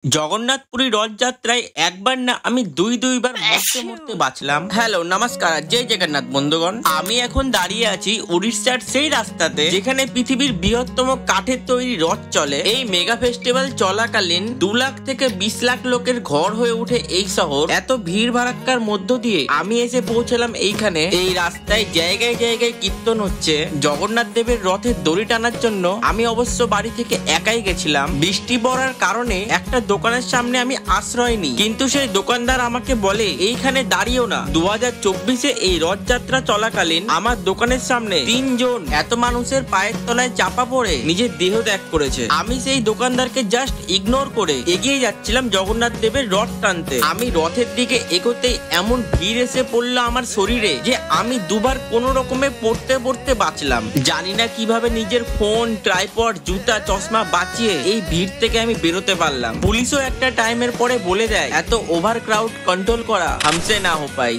জগন্নাথপুরী রথযাত্রায় একবার না আমি দুইবার মরতে মরতে বাঁচলাম। হ্যালো নমস্কার, জয় জগন্নাথ বন্ধুগণ। আমি এখন দাঁড়িয়ে আছি উড়িষ্যার সেই রাস্তাতে যেখানে পৃথিবীর বৃহত্তম কাঠের তৈরি রথ চলে। এই মেগা ফেস্টিভ্যাল চলাকালীন 2 লাখ থেকে 20 লাখ লোকের ঘর হয়ে ওঠে এই শহর। এত ভিড় ভাড়াক্কার মধ্য দিয়ে আমি এসে পৌঁছলাম এইখানে। এই রাস্তায় জায়গায় জায়গায় কীর্তন হচ্ছে জগন্নাথ দেবের রথের দড়ি টানার জন্য। আমি অবশ্য বাড়ি থেকে একাই গেছিলাম। বৃষ্টি পড়ার কারণে একটা দোকানের সামনে আমি আশ্রয় নিই, কিন্তু সেই দোকানদার আমাকে বলে এইখানে দাঁড়িয়েও না। 2024-এ এই রথযাত্রা চলাকালীন আমার দোকানের সামনে 3 জন এত মানুষের পায়ের তলায় চাপা পড়ে নিজের দেহ ত্যাগ করেছে। আমি সেই দোকানদারকে জাস্ট ইগনোর করে এগিয়ে যাচ্ছিলাম জগন্নাথ দেবের রথ টানতে। আমি রথের দিকে এগোতেই এমন ভিড় এসে পড়লো আমার শরীরে যে আমি দুবার কোন রকমে পড়তে পড়তে বাঁচলাম। জানি না কিভাবে নিজের ফোন, ট্রাইপড, জুতা, চশমা বাঁচিয়ে এই ভিড় থেকে আমি বেরোতে পারলাম। পুলিশও একটা টাইমের পরে বলে দেয় এত ওভার ক্রাউড কন্ট্রোল করা হামসে না হো পাই।